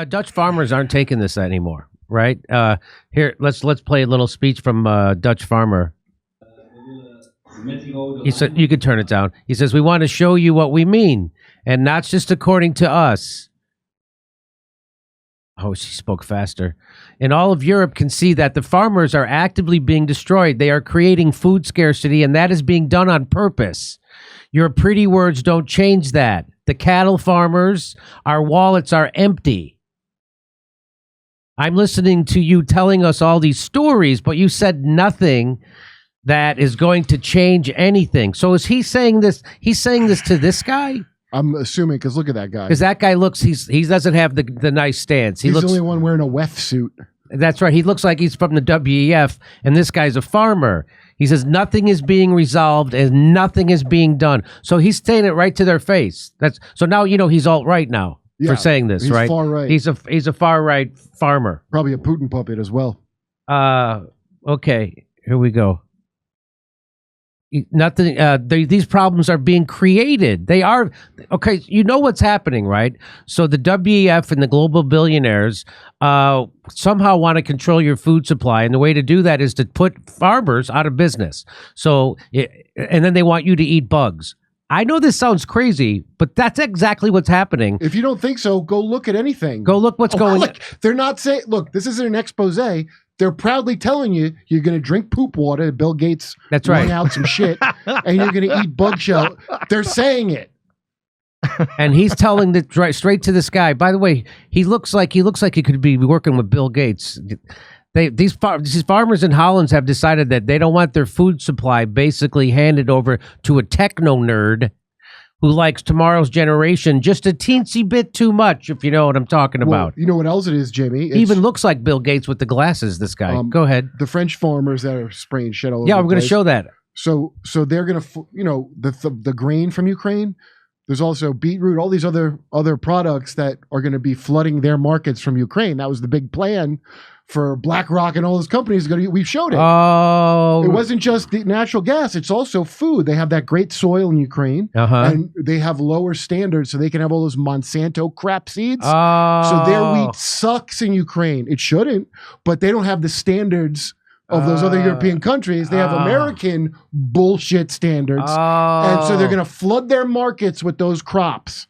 Dutch farmers aren't taking this anymore, right? Here, let's play a little speech from Dutch farmer. He said, "You could turn it down." He says, "We want to show you what we mean, and not just according to us." Oh, she spoke faster. "And all of Europe can see that the farmers are actively being destroyed. They are creating food scarcity, and that is being done on purpose. Your pretty words don't change that. The cattle farmers, our wallets are empty. I'm listening to you telling us all these stories, but you said nothing that is going to change anything." So is he saying this? He's saying this to this guy? I'm assuming, because look at that guy. Because that guy looks, he doesn't have the nice stance. He's the only one wearing a WEF suit. That's right. He looks like he's from the WEF, and this guy's a farmer. He says nothing is being resolved and nothing is being done. So he's saying it right to their face. So now you know he's alt-right now for saying this, right? Far right. He's a far-right farmer. Probably a Putin puppet as well. Okay, here we go. Nothing. These problems are being created. They are okay. You know what's happening, right? So the WEF and the global billionaires somehow want to control your food supply, and the way to do that is to put farmers out of business. So, and then they want you to eat bugs. I know this sounds crazy, but that's exactly what's happening. If you don't think so, go look at anything. Go look what's going on. They're not saying, look, this isn't an expose. They're proudly telling you you're going to drink poop water. Bill Gates that's right. out some shit, and you're going to eat bug shell. They're saying it. And he's telling it right straight to this guy. By the way, he looks like he could be working with Bill Gates. These farmers in Holland have decided that they don't want their food supply basically handed over to a techno nerd who likes tomorrow's generation just a teensy bit too much, if you know what I'm talking about. You know what else it is, Jimmy? He even looks like Bill Gates with the glasses, this guy. Go ahead. The French farmers that are spraying shit all over Yeah, the we're going to place. show that. So they're going to, the grain from Ukraine. There's also beetroot, all these other products that are going to be flooding their markets from Ukraine. That was the big plan for BlackRock and all those companies. We showed it. Oh. It wasn't just the natural gas. It's also food. They have that great soil in Ukraine. And they have lower standards, so they can have all those Monsanto crap seeds. So their wheat sucks in Ukraine. It shouldn't, but they don't have the standards of those other European countries. They have American bullshit standards. And so they're going to flood their markets with those crops.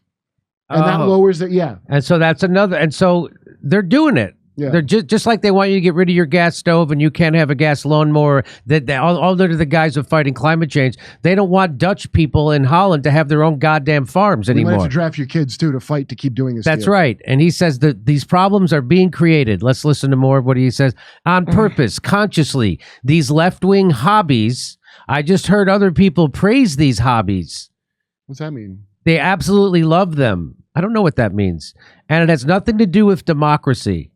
And that lowers it. Yeah. And so that's another. And so they're doing it. Yeah. They're just like they want you to get rid of your gas stove and you can't have a gas lawnmower. All they're the guys of fighting climate change. They don't want Dutch people in Holland to have their own goddamn farms anymore. You might have to draft your kids too to fight to keep doing this. That's right. And he says that these problems are being created. Let's listen to more of what he says. On purpose, consciously, these left-wing hobbies. I just heard other people praise these hobbies. What's that mean? They absolutely love them. I don't know what that means. And it has nothing to do with democracy.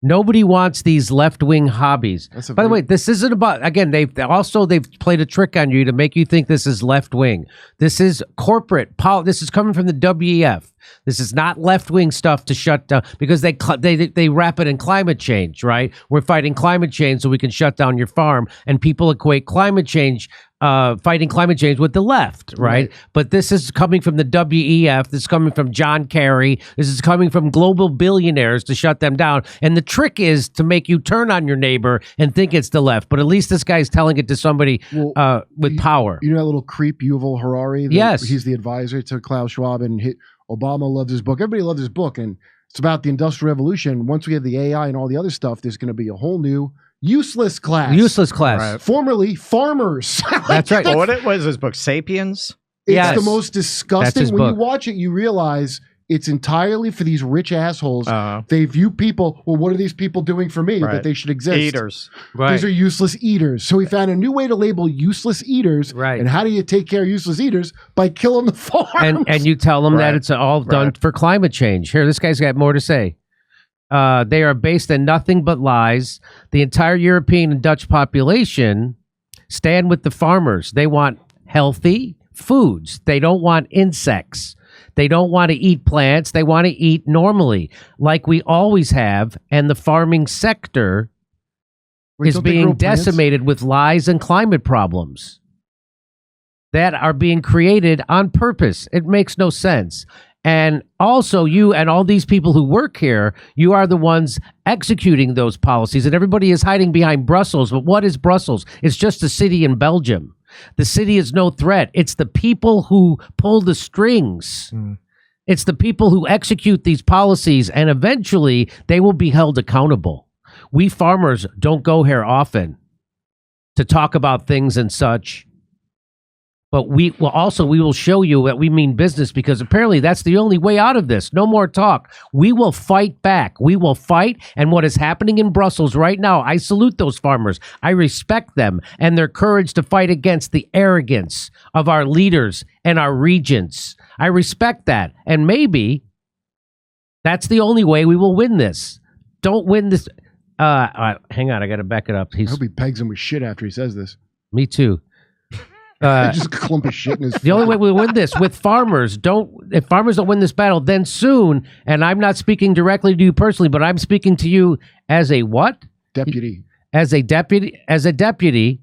Nobody wants these left-wing hobbies. By the way, this isn't about, again, they've played a trick on you to make you think this is left-wing. This is corporate. This is coming from the WEF. This is not left-wing stuff to shut down, because they wrap it in climate change, right? We're fighting climate change so we can shut down your farm, and people equate climate change, fighting climate change with the left, right? But this is coming from the WEF. This is coming from John Kerry. This is coming from global billionaires to shut them down. And the trick is to make you turn on your neighbor and think it's the left. But at least this guy's telling it to somebody with power. You know that little creep, Yuval Harari? Yes. He's the advisor to Klaus Schwab, and Obama loves his book. Everybody loves his book, and it's about the Industrial Revolution. Once we have the AI and all the other stuff, there's going to be a whole new useless class. Useless class. Right. Formerly farmers. That's right. What was his book? Sapiens? It's the most disgusting. That's his when book. you watch it, you realize it's entirely for these rich assholes. They view people, well, what are these people doing for me that they should exist? Eaters. Right. These are useless eaters. So he found a new way to label useless eaters. Right. And how do you take care of useless eaters? By killing the farms. And you tell them that it's all done for climate change. Here, this guy's got more to say. They are based in nothing but lies. The entire European and Dutch population stand with the farmers. They want healthy foods. They don't want insects. They don't want to eat plants. They want to eat normally, like we always have. And the farming sector is being decimated with lies and climate problems that are being created on purpose. It makes no sense. And also, you and all these people who work here, you are the ones executing those policies, and everybody is hiding behind Brussels. But what is Brussels? It's just a city in Belgium. The city is no threat. It's the people who pull the strings. It's the people who execute these policies, and eventually they will be held accountable. We farmers don't go here often to talk about things and such. But we will show you that we mean business, because apparently that's the only way out of this. No more talk. We will fight back. We will fight. And what is happening in Brussels right now, I salute those farmers. I respect them and their courage to fight against the arrogance of our leaders and our regents. I respect that. And maybe that's the only way we will win this. Don't win this. Hang on. I got to back it up. I hope he pegs him with shit after he says this. Me too. Just a clump of shit in his The only way we win this with farmers, if farmers don't win this battle, then soon, and I'm not speaking directly to you personally, but I'm speaking to you as a what? Deputy. As a deputy,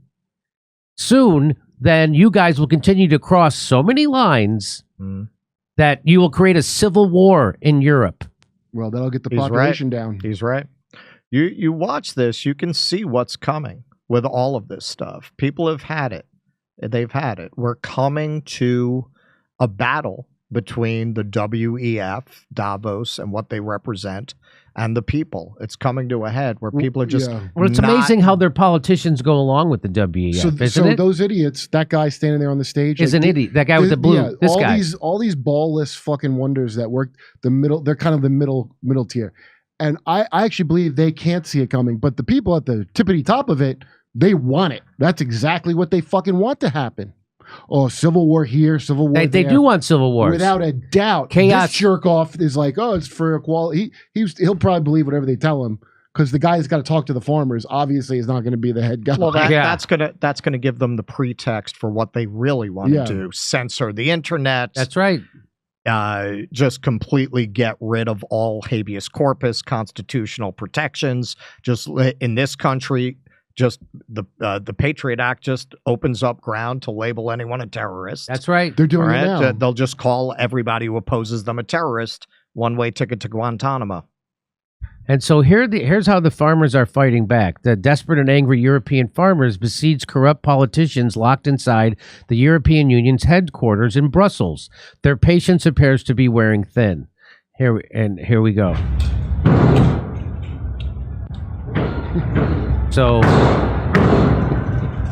soon, then you guys will continue to cross so many lines that you will create a civil war in Europe. Well, that'll get the population down. He's right. You watch this, you can see what's coming with all of this stuff. People have had it. They've had it. We're coming to a battle between the WEF, Davos, and what they represent, and the people. It's coming to a head where people are just... Well, it's amazing how their politicians go along with the WEF, isn't it? Those idiots, that guy standing there on the stage... is an idiot. That guy with the blue. This guy. All these ballless fucking wonders that work the middle... They're kind of the middle tier. And I actually believe they can't see it coming. But the people at the tippity top of it... They want it. That's exactly what they fucking want to happen. Oh, civil war here, civil war there. They do want civil wars. Without a doubt. Chaos. This jerk off is like, oh, it's for equality. He'll probably believe whatever they tell him, because the guy that's got to talk to the farmers obviously is not going to be the head guy. Well, that's gonna give them the pretext for what they really want to do. Censor the internet. That's right. Just completely get rid of all habeas corpus, constitutional protections. Just in this country... Just the Patriot Act just opens up ground to label anyone a terrorist. That's right. They're doing it now. They'll just call everybody who opposes them a terrorist. One-way ticket to Guantanamo. And so here's how the farmers are fighting back. The desperate and angry European farmers besiege corrupt politicians locked inside the European Union's headquarters in Brussels. Their patience appears to be wearing thin. Here we go. So,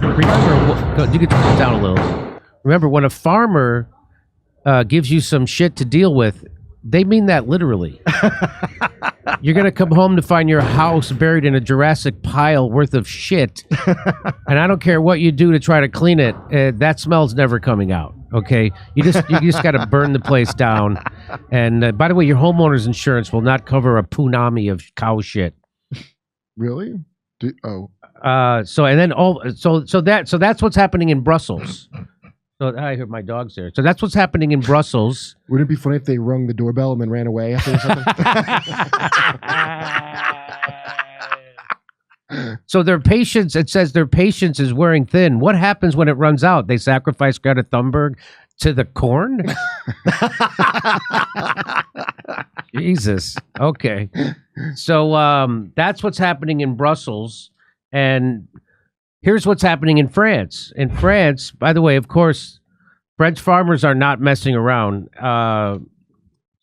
remember, you can turn it down a little. Remember, when a farmer gives you some shit to deal with, they mean that literally. You're going to come home to find your house buried in a Jurassic pile worth of shit. And I don't care what you do to try to clean it. That smell's never coming out. Okay. You just got to burn the place down. And by the way, your homeowner's insurance will not cover a punami of cow shit. Really? So that's what's happening in Brussels. So I heard my dog's there. So that's what's happening in Brussels. Wouldn't it be funny if they rung the doorbell and then ran away after something? So their patience, it says their patience is wearing thin. What happens when it runs out? They sacrifice Greta Thunberg to the corn? Jesus. Okay. So that's what's happening in Brussels. And here's what's happening in France. In France, by the way, of course, French farmers are not messing around.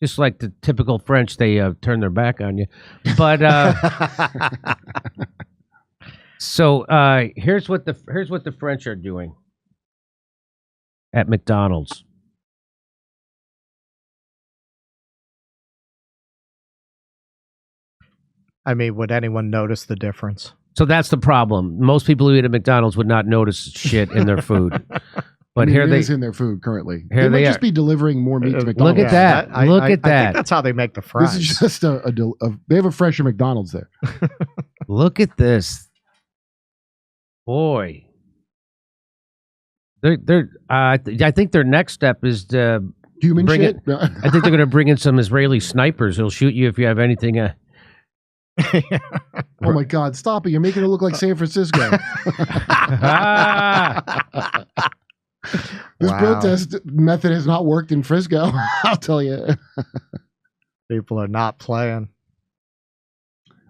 Just like the typical French, they turn their back on you. But so here's what the French are doing at McDonald's. I mean, would anyone notice the difference? So that's the problem. Most people who eat at McDonald's would not notice shit in their food. But here it is in their food currently. Here they might they just be delivering more meat to McDonald's. Look at that. Look at that. I think that's how they make the fries. This is just they have a fresher McDonald's there. Look at this. Boy. I think their next step is to human shit. I think they're going to bring in some Israeli snipers who'll shoot you if you have anything. Oh my God! Stop it! You're making it look like San Francisco. This protest method has not worked in Frisco. I'll tell you. People are not playing.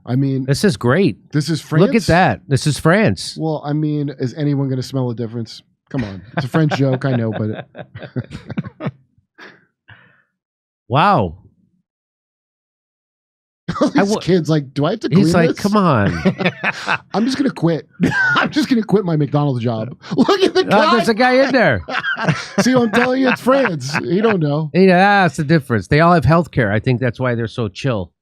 I mean, this is great. This is France. Look at that. This is France. Well, I mean, is anyone going to smell a difference? Come on. It's a French joke, I know, but wow. These kids like, do I have to clean He's like, this? come on. I'm just going to quit. I'm just going to quit my McDonald's job. Look at the guy. There's a guy in there. See, I'm telling you, it's France. You don't know. Yeah, that's the difference. They all have health care. I think that's why they're so chill.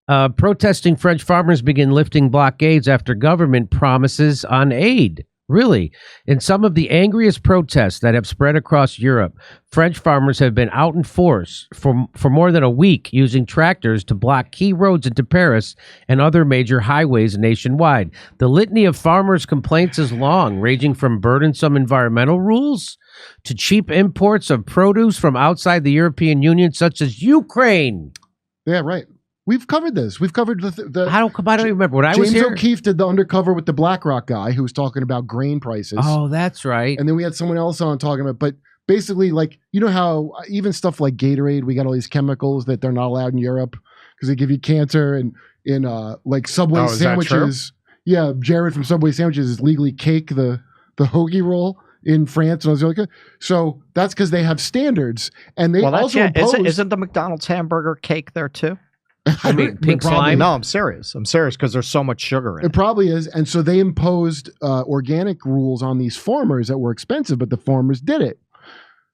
Protesting French farmers begin lifting blockades after government promises on aid. Really? In some of the angriest protests that have spread across Europe, French farmers have been out in force for more than a week using tractors to block key roads into Paris and other major highways nationwide. The litany of farmers' complaints is long, ranging from burdensome environmental rules to cheap imports of produce from outside the European Union, such as Ukraine. Yeah, right. We've covered this. We've covered the I don't remember. When I James was here, O'Keefe did the undercover with the BlackRock guy who was talking about grain prices. Oh, that's right. And then we had someone else on talking about, but basically, like, you know how even stuff like Gatorade, we got all these chemicals that they're not allowed in Europe because they give you cancer, and in like Subway sandwiches. Yeah, Jared from Subway Sandwiches is legally cake the hoagie roll in France. And I was like, so that's because they have standards, and they also isn't the McDonald's hamburger cake there too? I mean, pink slime? No, I'm serious. I'm serious because there's so much sugar in it. It probably is. And so they imposed organic rules on these farmers that were expensive, but the farmers did it.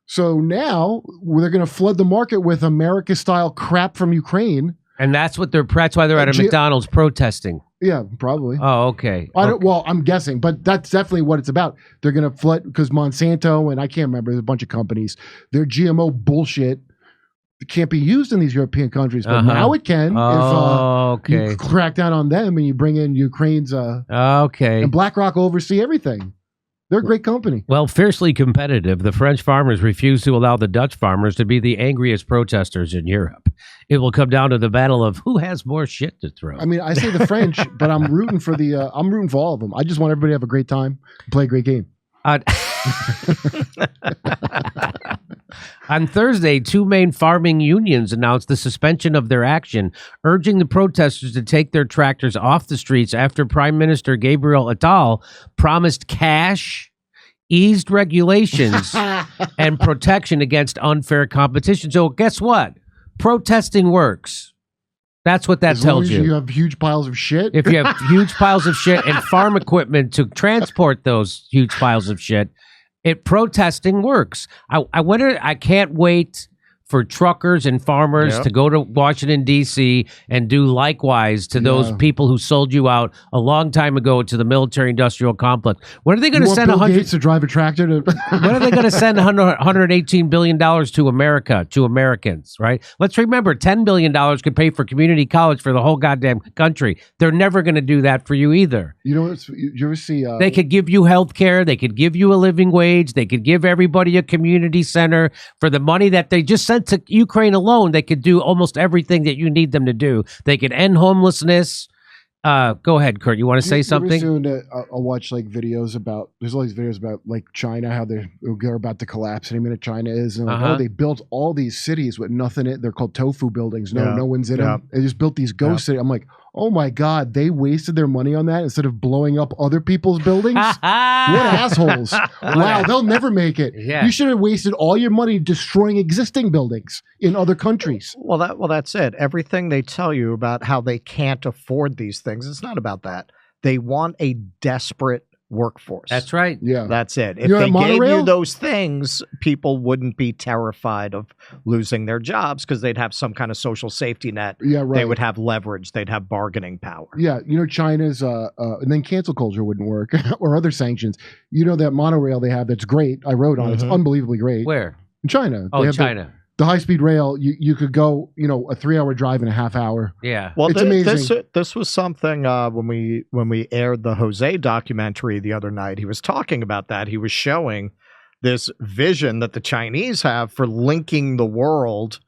So now they're going to flood the market with America-style crap from Ukraine. And that's why they're at a McDonald's protesting. Yeah, probably. Oh, okay. Well, I'm guessing, but that's definitely what it's about. They're going to flood because Monsanto and I can't remember, there's a bunch of companies. Their GMO bullshit can't be used in these European countries, but now it can if you crack down on them and you bring in Ukraine's and BlackRock will oversee everything. They're a great company. Well, fiercely competitive, the French farmers refuse to allow the Dutch farmers to be the angriest protesters in Europe. It will come down to the battle of who has more shit to throw. I mean, I say the French, but I'm rooting for all of them. I just want everybody to have a great time, play a great game. On Thursday, two main farming unions announced the suspension of their action, urging the protesters to take their tractors off the streets after Prime Minister Gabriel Attal promised cash, eased regulations, and protection against unfair competition. So guess what? Protesting works. That's what that tells you. You have huge piles of shit. If you have huge piles of shit and farm equipment to transport those huge piles of shit, protesting works. I can't wait for truckers and farmers to go to Washington, D.C. and do likewise to those people who sold you out a long time ago to the military-industrial complex. When are they going to send Bill Gates to drive a tractor to? When are they going to send $118 billion to America, to Americans, right? Let's remember, $10 billion could pay for community college for the whole goddamn country. They're never going to do that for you either. You know, you ever see? They could give you health care. They could give you a living wage. They could give everybody a community center for the money that they just sent to Ukraine alone. They could do almost everything that you need them to do. They could end homelessness. Go ahead, Kurt. You want to say something? I'll watch like videos about. There's all these videos about like China, how they're about to collapse any minute. China is, and like, they built all these cities with nothing in it. They're called tofu buildings. No one's in them. They just built these ghost cities. I'm like, oh my god, they wasted their money on that instead of blowing up other people's buildings. What assholes! Wow, they'll never make it. Yeah. You should have wasted all your money destroying existing buildings in other countries. Well, that's it. Everything they tell you about how they can't afford these things, it's not about that. They want a desperate workforce. That's right. Yeah. That's it. If they gave you those things, people wouldn't be terrified of losing their jobs because they'd have some kind of social safety net. Yeah, right. They would have leverage. They'd have bargaining power. Yeah. You know, China's, and then cancel culture wouldn't work or other sanctions. You know, that monorail they have that's great. I rode on it. It's unbelievably great. Where? In China. Oh, China. The high-speed rail, you could go, a 3-hour drive in a half hour. Yeah. Well, it's amazing. This was something when we aired the Jose documentary the other night. He was talking about that. He was showing this vision that the Chinese have for linking the world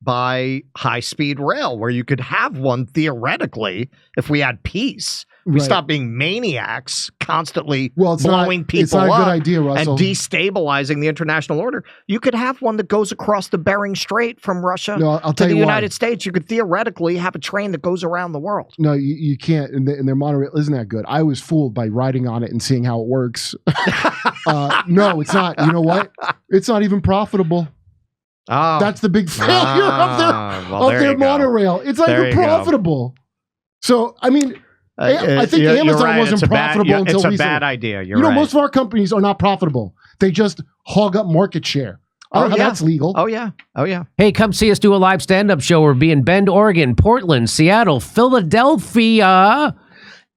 by high-speed rail, where you could have one theoretically if we had peace. We stop being maniacs, constantly blowing people it's not up a good idea, Russell. and destabilizing the international order. You could have one that goes across the Bering Strait from Russia to the United States. You could theoretically have a train that goes around the world. No, you can't. And their monorail isn't that good. I was fooled by riding on it and seeing how it works. No, it's not. You know what? It's not even profitable. Oh. That's the big failure of their monorail. It's not even profitable. So, I mean, I think Amazon wasn't profitable until recently. It's a bad idea. You know, most of our companies are not profitable. They just hog up market share. I don't know how that's legal. Oh, yeah. Oh, yeah. Hey, come see us do a live stand-up show. We'll be in Bend, Oregon, Portland, Seattle, Philadelphia,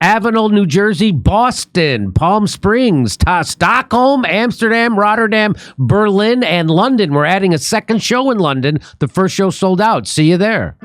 Avenel, New Jersey, Boston, Palm Springs, Stockholm, Amsterdam, Rotterdam, Berlin, and London. We're adding a second show in London. The first show sold out. See you there.